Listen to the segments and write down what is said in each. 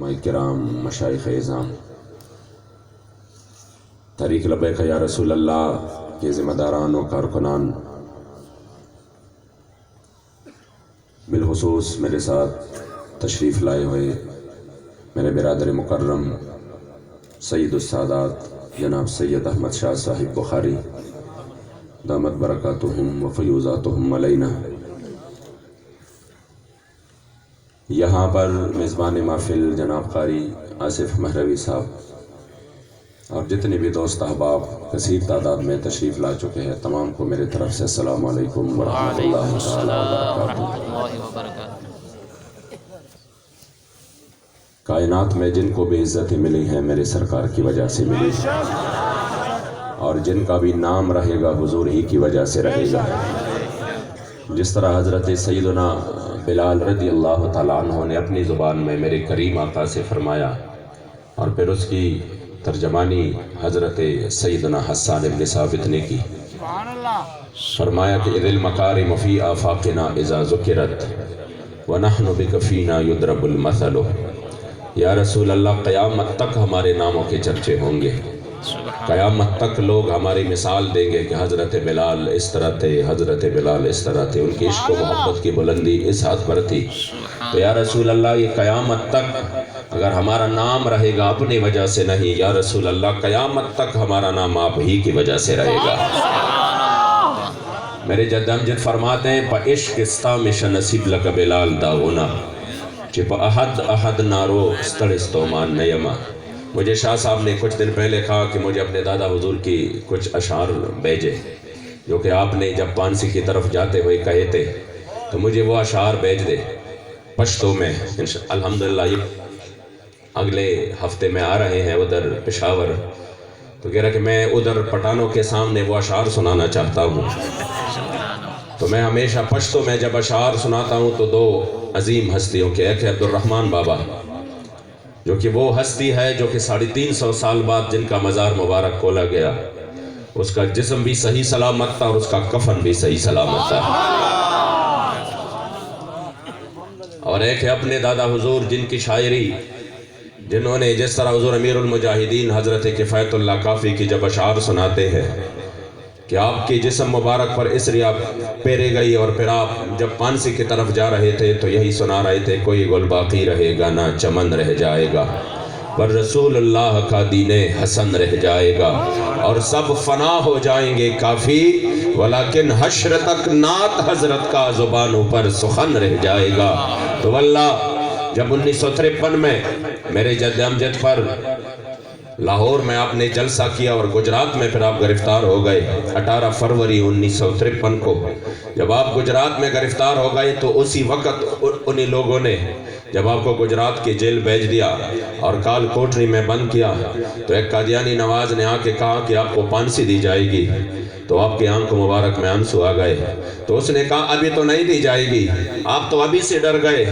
علماء کرام، مشائخ اعظام، تحریک لبیک یا رسول اللہ کے ذمہ داران و کارکنان، بالخصوص میرے ساتھ تشریف لائے ہوئے میرے برادر مکرم سید السادات جناب سید احمد شاہ صاحب بخاری دامت برکاتہم و فیوزاتہم علینا، یہاں پر میزبان محفل جناب قاری آصف مہروی صاحب اور جتنے بھی دوست احباب کثیر تعداد میں تشریف لا چکے ہیں، تمام کو میرے طرف سے السلام علیکم ورحمۃ اللہ تعالی وبرکاتہ۔ کائنات میں جن کو بھی عزتیں ملی ہیں میرے سرکار کی وجہ سے ملی، اور جن کا بھی نام رہے گا حضور ہی کی وجہ سے رہے گا۔ جس طرح حضرت سیدنا بلال رضی اللہ تعالیٰ عنہ نے اپنی زبان میں میرے کریم آقا سے فرمایا، اور پھر اس کی ترجمانی حضرت سیدنا حسان ابن ثابت نے کی، فرمایا کہ اذ المکارم فی آفاقنا اذا ذکرت ونحن بک فینا یضرب المثل۔ یا رسول اللہ، قیامت تک ہمارے ناموں کے چرچے ہوں گے، قیامت تک لوگ ہماری مثال دیں گے کہ حضرت بلال اس طرح تھے، حضرت بلال اس طرح تھے، ان کی عشق و محبت کی بلندی اس حد پر تھی۔ تو یا رسول اللہ، یہ قیامت تک اگر ہمارا نام رہے گا اپنی وجہ سے نہیں، یا رسول اللہ قیامت تک ہمارا نام آپ ہی کی وجہ سے رہے گا۔ میرے جد امجد فرماتے ہیں پا عشق استامش نصیب لک بلال داغنا چی پا احد احد نارو ستڑستومان نیما۔ مجھے شاہ صاحب نے کچھ دن پہلے کہا کہ مجھے اپنے دادا حضور کی کچھ اشعار بھیجے، جو کہ آپ نے جب پانسی کی طرف جاتے ہوئے کہے تھے، تو مجھے وہ اشعار بھیج دے پشتو میں۔ الحمدللہ یہ اگلے ہفتے میں آ رہے ہیں ادھر پشاور، تو کہہ رہا کہ میں ادھر پٹھانوں کے سامنے وہ اشعار سنانا چاہتا ہوں۔ تو میں ہمیشہ پشتو میں جب اشعار سناتا ہوں تو دو عظیم ہستیوں کے، ایک ہے عبدالرحمن بابا، جو کہ وہ ہستی ہے جو کہ 350 سال بعد جن کا مزار مبارک کھولا گیا، اس کا جسم بھی صحیح سلامت تھا اور اس کا کفن بھی صحیح سلامت تھا۔ اور ایک ہے اپنے دادا حضور، جن کی شاعری، جنہوں نے جس طرح حضور امیر المجاہدین حضرت کفایت اللہ کافی کی جب اشعار سناتے ہیں کہ آپ کے جسم مبارک پر اسریا پیرے گئی، اور پھر آپ جب پانسی کی طرف جا رہے تھے تو یہی سنا رہے تھے، کوئی گل باقی رہے گا نہ چمن رہ جائے گا، پر رسول اللہ کا دین حسن رہ جائے گا، اور سب فنا ہو جائیں گے کافی، ولیکن حشر تک نعت حضرت کا زبانوں پر سخن رہ جائے گا۔ تو واللہ جب 1953 میں میرے جد امجد پر لاہور میں آپ نے جلسہ کیا اور گجرات میں پھر آپ گرفتار ہو گئے 18 فروری 1953 کو، جب آپ گجرات میں گرفتار ہو گئے تو اسی وقت انہی لوگوں نے جب آپ کو گجرات کی جیل بھیج دیا اور کال کوٹری میں بند کیا، تو ایک قادیانی نواز نے آ کے کہا کہ آپ کو پھانسی دی جائے گی، تو آپ کے آنکھ مبارک میں آنسو آ گئے۔ تو اس نے کہا ابھی تو نہیں دی جائے گی، آپ تو ابھی سے ڈر گئے،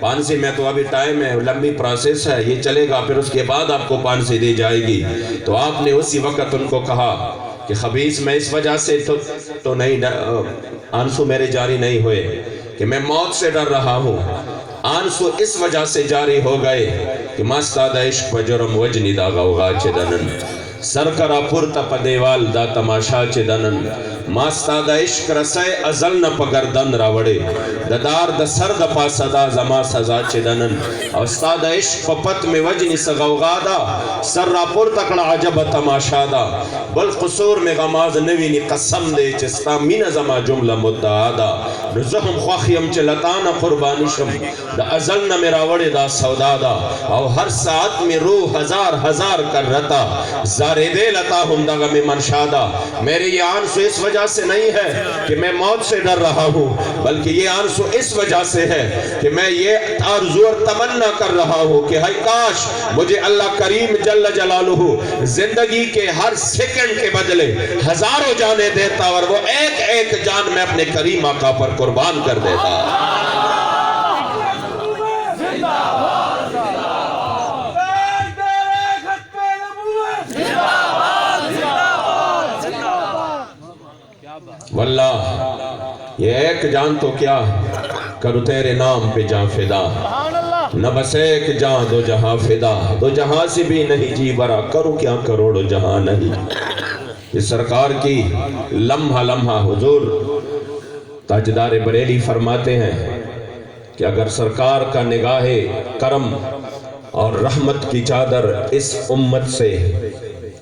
پھانسی میں تو ابھی ٹائم ہے، لمبی پروسیس ہے، یہ چلے گا، پھر اس کے بعد آپ کو پھانسی دی جائے گی۔ تو آپ نے اسی وقت ان کو کہا کہ خبیث، میں اس وجہ سے تو نہیں آنسو میرے جاری نہیں ہوئے کہ میں موت سے ڈر رہا ہوں، آنسو اس وجہ سے جاری ہو گئے کہ مستاد عشق پجرم وجنی دا غوغا چدنن، سرکرہ پورتا پا دیوال دا تماشا چدنن، ماستاد عشق رسے ازل نہ پگردن راوڑے، ددار دا سر دا پا صدا زما سزا چدنن، استاد عشق پت میں وجنی سغوغا دا، سر را پور تکڑا عجب تماشا دا، بالقصور میں غماز نوینی قسم دے چستا مین زما جملہ مدعا دا، نزہم خواخیم چلتانا قربانی شم، دا ازل نہ میرا وڑے دا سودا دا، او ہر ساعت میں روح ہزار ہزار کر رتا، زارے دے لتا ہم دا غم منشادا۔ میرے یہ آنسو اس وجہ سے نہیں ہے کہ میں موت سے ڈر رہا ہوں، بلکہ یہ آنسو اس وجہ سے ہے کہ میں یہ آرزو اور تمنا کر رہا ہوں کہ ہائی کاش مجھے اللہ کریم جل جلالہ زندگی کے ہر سیکنڈ کے بدلے ہزاروں جانیں دیتا، اور وہ ایک ایک جان میں اپنے کریم آقا پر قربان کر دیتا۔ واللہ یہ ایک جان تو کیا کرو تیرے نام پہ جان فدا، نہ بس ایک جہاں دو جہاں فدا، دو جہاں سے بھی نہیں جی برا، کروں کیا کروڑ جہاں نہیں۔ یہ سرکار کی لمحہ لمحہ حضور تاجدار بریلی فرماتے ہیں کہ اگر سرکار کا نگاہ کرم اور رحمت کی چادر اس امت سے،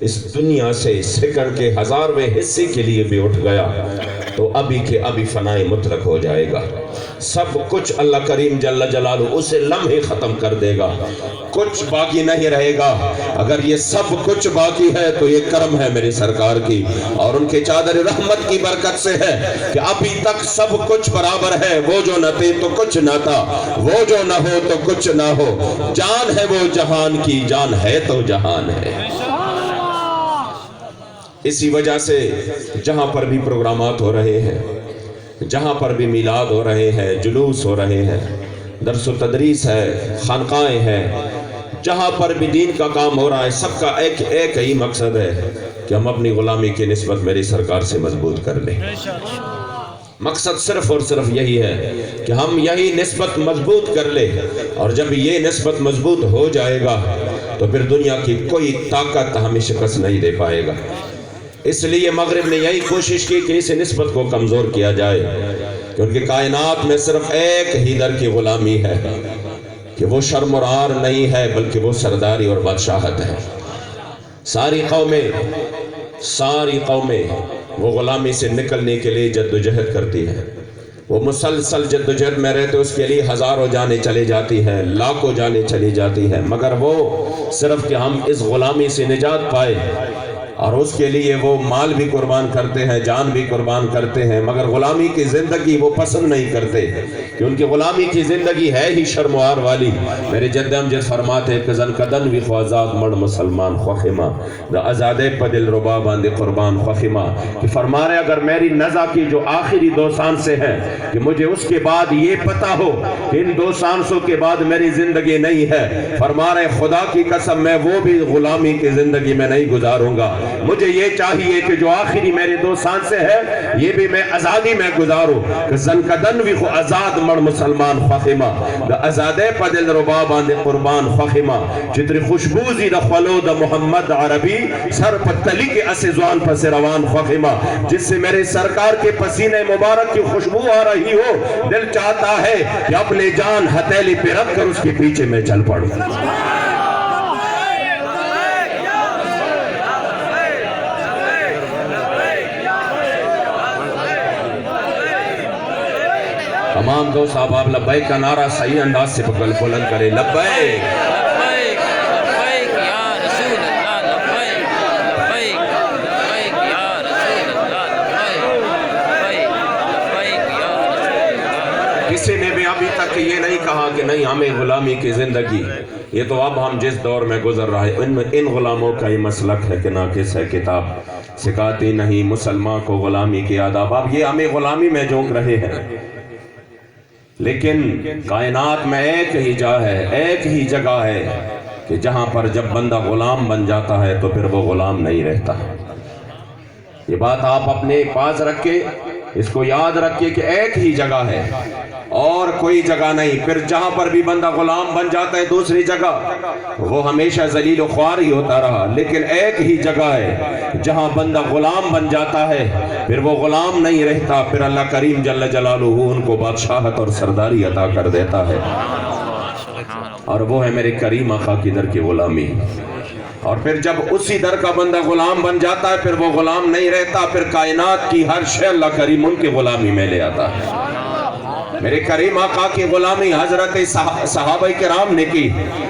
اس دنیا سے سیکنڈ کے 1000ویں حصے کے لیے بھی اٹھ گیا تو ابھی کے ابھی فنائے مطلق ہو جائے گا۔ سب کچھ اللہ کریم جل جلالہ اسے لمحے ختم کر دے گا، کچھ باقی نہیں رہے گا۔ اگر یہ سب کچھ باقی ہے تو یہ کرم ہے میری سرکار کی اور ان کے چادر رحمت کی برکت سے ہے کہ ابھی تک سب کچھ برابر ہے۔ وہ جو نہ تھے تو کچھ نہ تھا، وہ جو نہ ہو تو کچھ نہ ہو، جان ہے وہ جہان کی، جان ہے تو جہان ہے۔ اسی وجہ سے جہاں پر بھی پروگرامات ہو رہے ہیں، جہاں پر بھی میلاد ہو رہے ہیں، جلوس ہو رہے ہیں، درس و تدریس ہے، خانقاہیں ہیں، جہاں پر بھی دین کا کام ہو رہا ہے، سب کا ایک ہی مقصد ہے کہ ہم اپنی غلامی کی نسبت میری سرکار سے مضبوط کر لیں۔ مقصد صرف اور صرف یہی ہے کہ ہم یہی نسبت مضبوط کر لیں، اور جب یہ نسبت مضبوط ہو جائے گا تو پھر دنیا کی کوئی طاقت ہمیں شکست نہیں دے پائے گا۔ اس لیے مغرب نے یہی کوشش کی کہ اس نسبت کو کمزور کیا جائے، کیونکہ کائنات میں صرف ایک ہی در کی غلامی ہے کہ وہ شرم اور عار نہیں ہے بلکہ وہ سرداری اور بادشاہت ہے۔ ساری قومیں وہ غلامی سے نکلنے کے لیے جد و جہد کرتی ہیں، وہ مسلسل جد و جہد میں رہتے، اس کے لیے ہزاروں جانیں چلی جاتی ہیں، لاکھوں جانیں چلی جاتی ہیں، مگر وہ صرف کہ ہم اس غلامی سے نجات پائے، اور اس کے لیے وہ مال بھی قربان کرتے ہیں، جان بھی قربان کرتے ہیں، مگر غلامی کی زندگی وہ پسند نہیں کرتے کہ ان کی غلامی کی زندگی ہے ہی شرموار والی۔ میرے جد امجد فرماتے ہیں کہ زن کدن وی خوازاد مڑ مسلمان خوخما دا ازادے پا دل ربا باندے قربان خوخما، کہ فرما رہے اگر میری نزع کی جو آخری 2 سانسیں ہیں کہ مجھے اس کے بعد یہ پتا ہو کہ ان 2 سانسوں کے بعد میری زندگی نہیں ہے، فرما رہے خدا کی قسم میں وہ بھی غلامی کی زندگی میں نہیں گزاروں گا۔ مجھے یہ چاہیے کہ جو آخری میرے 2 سانسیں ہیں یہ بھی میں آزادی میں گزاروں، کہ زن کدن وی خو آزاد مڑ مسلمان خوخما دا ازادے پا دل ربا باندے قربان خوخما، جتری خوشبوزی دا خلو دا محمد عربی سر پتلی کے اسیزوان پس روان خوخما، جس سے میرے سرکار کے پسینے مبارک کی خوشبو آ رہی ہو، دل چاہتا ہے کہ اپنے جان ہتھیلی پہ رکھ کر اس کے پیچھے میں چل پڑوں۔ تمام دوست احباب لبیک کا نعرہ صحیح انداز سے بلند کرے، لبیک لبیک لبیک یا رسول اللہ، لبیک لبیک لبیک یا رسول اللہ، لبیک لبیک یا رسول اللہ۔ کسی نے بھی ابھی تک یہ نہیں کہا کہ نہیں ہمیں غلامی کی زندگی، یہ تو اب ہم جس دور میں گزر رہا ہے ان غلاموں کا یہ مسلک ہے کہ ناقص ہے کتاب، سکھاتی نہیں مسلمان کو غلامی کی آداب۔ اب یہ ہمیں غلامی میں جھونک رہے ہیں، لیکن کائنات میں ایک ہی جگہ ہے کہ جہاں پر جب بندہ غلام بن جاتا ہے تو پھر وہ غلام نہیں رہتا۔ یہ بات آپ اپنے پاس رکھیں، اس کو یاد رکھیں کہ ایک ہی جگہ ہے اور کوئی جگہ نہیں۔ پھر جہاں پر بھی بندہ غلام بن جاتا ہے دوسری جگہ وہ ہمیشہ ذلیل و خوار ہی ہوتا رہا، لیکن ایک ہی جگہ ہے جہاں بندہ غلام بن جاتا ہے پھر وہ غلام نہیں رہتا، پھر اللہ کریم جل جلالہ ان کو بادشاہت اور سرداری عطا کر دیتا ہے، اور وہ ہے میرے کریم آقا کی در کی غلامی۔ اور پھر جب اسی در کا بندہ غلام بن جاتا ہے پھر وہ غلام نہیں رہتا، پھر کائنات کی ہر شے اللہ کریم ان کی غلامی میں لے آتا ہے۔ میرے کریم آقا کی غلامی حضرت صحابہ کرام نے کی،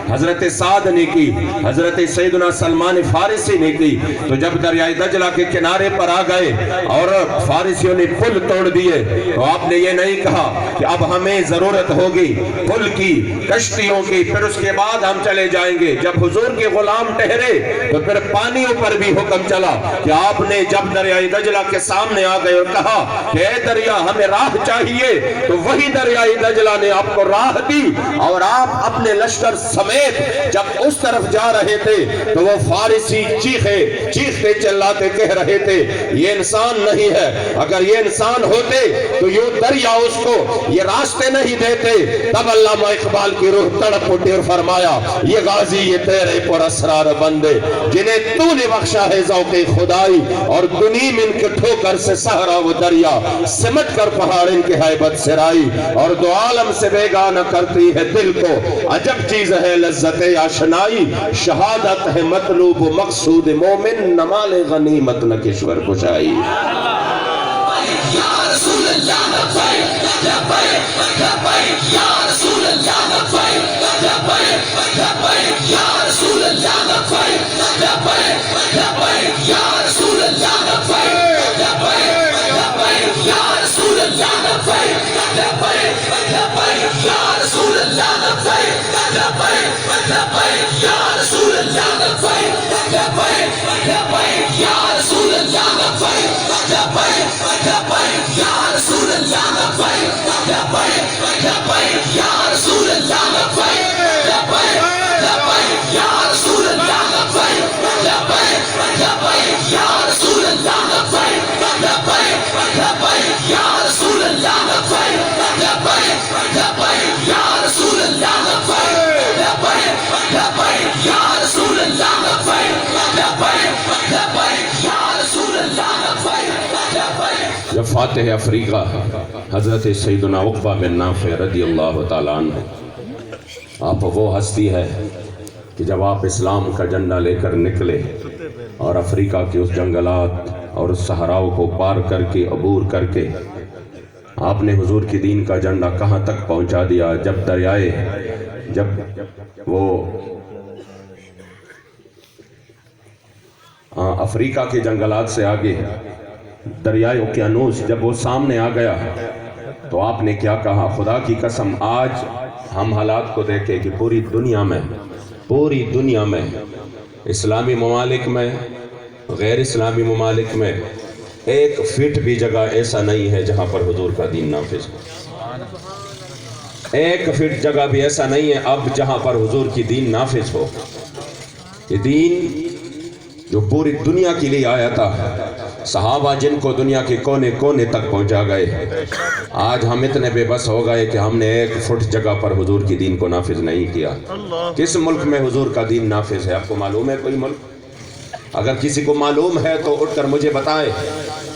حضرت سعد نے کی، حضرت سیدنا سلمان فارسی نے کی، تو جب دریائے دجلہ کے کنارے پر آ گئے اور فارسیوں نے پل توڑ دیے تو آپ نے یہ نہیں کہا کہ اب ہمیں ضرورت ہوگی پل کی، کشتیوں کی، پھر اس کے بعد ہم چلے جائیں گے۔ جب حضور کے غلام ٹھہرے تو پھر پانیوں پر بھی حکم چلا کہ آپ نے جب دریائے دجلہ کے سامنے آ گئے اور کہا کہ اے دریا ہمیں راہ چاہیے، تو وہی دریائے دجلہ نے آپ کو راہ دی، اور آپ اپنے لشکر سمیت جب اس طرف جا رہے تھے تو وہ فارسی چیختے چلاتے کہہ رہے تھے یہ انسان نہیں ہے، اگر یہ انسان ہوتے تو یہ دریا اس کو یہ راستے نہیں دیتے۔ تب علامہ اقبال کی روح تڑپ اٹھی اور فرمایا یہ غازی یہ تیرے پر اسرار بندے جنہیں تو نے بخشا ہے ذوق خدائی، اور دنیم ان کے ٹھوکر سے سہرا وہ دریا سمٹ کر پہاڑ ان کے حیبت سرائی، اور دو عالم سے بیگانہ کرتی ہے دل کو عجب چیز ہے لذت آشنائی، شہادت ہے مطلوب و مقصود مومن نہ مال غنیمت نہ کشور کشائی۔ یا رسول اللہ لبیک لبیک لبیک یا رسول اللہ لبیک لبیک لبیک یا رسول اللہ لبیک لبیک لبیک یا رسول اللہ لبیک لبیک لبیک یا رسول اللہ لبیک لبیک لبیک یا رسول اللہ لبیک لبیک لبیک یا رسول اللہ لبیک لبیک لبیک یا رسول اللہ لبیک لبیک لبیک یا رسول اللہ لبیک لبیک لبیک یا رسول اللہ لبیک لبیک لبیک یا رسول اللہ لبیک لبیک لبیک یا رسول اللہ لبیک لبیک لبیک یا رسول اللہ لبیک لبیک لبیک یا رسول اللہ لبیک لبیک لبیک یا رسول اللہ لبیک لبیک لبیک یا رسول اللہ لبیک لبیک۔ جب فاتح افریقہ حضرت سیدنا عقبہ بن نافع رضی اللہ تعالیٰ عنہ، آپ وہ ہستی ہے کہ جب آپ اسلام کا جھنڈا لے کر نکلے اور افریقہ کے اس جنگلات اور اس صحراؤں کو پار کر کے عبور کر کے آپ نے حضور کی دین کا جھنڈا کہاں تک پہنچا دیا، جب وہ افریقہ کے جنگلات سے آگے دریائے اوقیانوس جب وہ سامنے آ گیا تو آپ نے کیا کہا؟ خدا کی قسم آج ہم حالات کو دیکھیں کہ پوری دنیا میں اسلامی ممالک میں غیر اسلامی ممالک میں ایک فٹ بھی جگہ ایسا نہیں ہے جہاں پر حضور کا دین نافذ ہو، ایک فٹ جگہ بھی ایسا نہیں ہے اب جہاں پر حضور کی دین نافذ ہو۔ یہ دین جو پوری دنیا کے لیے آیا تھا، صحابہ جن کو دنیا کے کونے کونے تک پہنچا گئے، آج ہم اتنے بے بس ہو گئے کہ ہم نے ایک فٹ جگہ پر حضور کی دین کو نافذ نہیں کیا۔ کس ملک میں حضور کا دین نافذ ہے؟ آپ کو معلوم ہے کوئی ملک؟ اگر کسی کو معلوم ہے تو اٹھ کر مجھے بتائے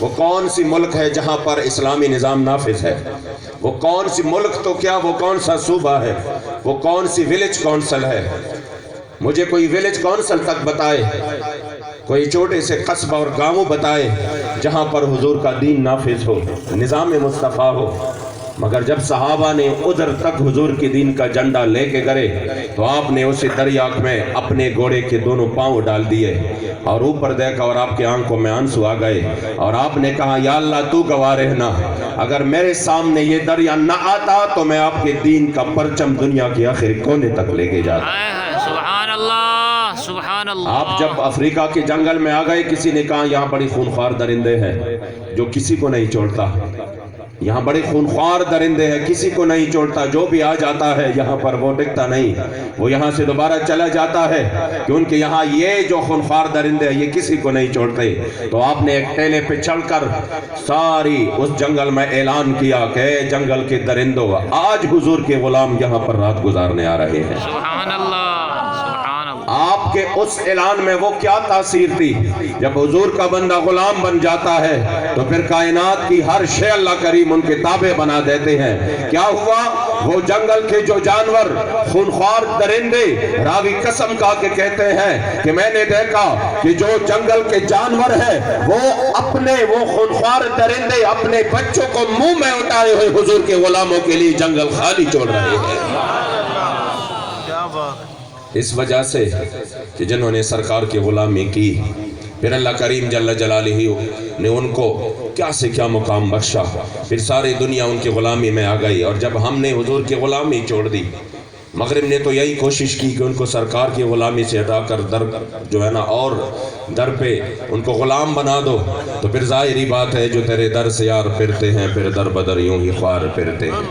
وہ کون سی ملک ہے جہاں پر اسلامی نظام نافذ ہے؟ وہ کون سی ملک تو کیا وہ کون سا صوبہ ہے؟ وہ کون سی ویلیج کونسل ہے؟ مجھے کوئی ویلیج کونسل تک بتائے، کوئی چھوٹے سے قصبہ اور گاؤں بتائے جہاں پر حضور کا دین نافذ ہو، نظام مصطفیٰ ہو۔ مگر جب صحابہ نے ادھر تک حضور کی دین کا جھنڈا لے کے گئے تو آپ نے اسی دریا میں اپنے گھوڑے کے دونوں پاؤں ڈال دیے اور اوپر دیکھا اور آپ کے آنکھوں میں آنسو آ گئے اور آپ نے کہا یا اللہ تو گواہ رہنا، اگر میرے سامنے یہ دریا نہ آتا تو میں آپ کے دین کا پرچم دنیا کے آخر کونے تک لے کے جاتا۔ سبحان اللہ سبحان اللہ۔ آپ جب افریقہ کے جنگل میں آ گئے، کسی نے کہا یہاں بڑی خونخوار درندے ہیں جو کسی کو نہیں چھوڑتا، یہاں بڑے خونخوار درندے ہیں کسی کو نہیں چھوڑتا، جو بھی آ جاتا ہے یہاں پر وہ ٹکتا نہیں، وہ یہاں سے دوبارہ چلا جاتا ہے کیونکہ یہاں یہ جو خونخوار درندے ہیں یہ کسی کو نہیں چھوڑتے۔ تو آپ نے ایک ٹیلے پہ چڑھ کر ساری اس جنگل میں اعلان کیا کہ اے جنگل کے درندوں، آج حضور کے غلام یہاں پر رات گزارنے آ رہے ہیں۔ سبحان اللہ سبحان اللہ۔ آپ کے اس اعلان میں وہ کیا تاثیر تھی؟ جب حضور کا بندہ غلام بن جاتا ہے تو پھر کائنات کی ہر شے اللہ کریم ان کے تابع بنا دیتے ہیں۔ کیا ہوا؟ وہ جنگل کے جو جانور خونخوار درندے، راوی قسم کھا کے کہتے ہیں کہ میں نے دیکھا کہ جو جنگل کے جانور ہیں وہ خونخوار درندے اپنے بچوں کو منہ میں اٹھائے ہوئے حضور کے غلاموں کے لیے جنگل خالی چھوڑ رہے ہیں۔ اس وجہ سے کہ جنہوں نے سرکار کی غلامی کی، پھر اللہ کریم جل جلالہ نے ان کو کیا سے کیا مقام بخشا، پھر ساری دنیا ان کی غلامی میں آ گئی، اور جب ہم نے حضور کی غلامی چھوڑ دی مغرب نے تو یہی کوشش کی کہ ان کو سرکار کی غلامی سے ہٹا کر در جو ہے نا اور در پہ ان کو غلام بنا دو، تو پھر ظاہری بات ہے جو تیرے در سے یار پھرتے ہیں پھر در بدر یوں ہی خوار پھرتے ہیں۔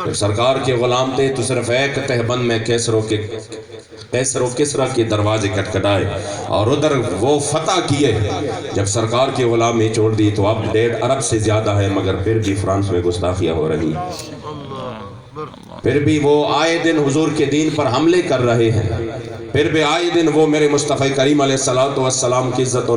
جب سرکار کے غلام تھے تو صرف ایک تہبند میں کیسر و کسرا کے دروازے کٹکھٹائے اور ادھر وہ فتح کیے۔ جب سرکار کی غلامی چھوڑ دی تو اب 1.5 ارب سے زیادہ ہے، مگر پھر بھی فرانس میں گستاخیاں ہو رہی، پھر بھی وہ آئے دن حضور کے دین پر حملے کر رہے ہیں، پھر بھی آئے دن وہ میرے مصطفی کریم علیہ السلام کی عزت و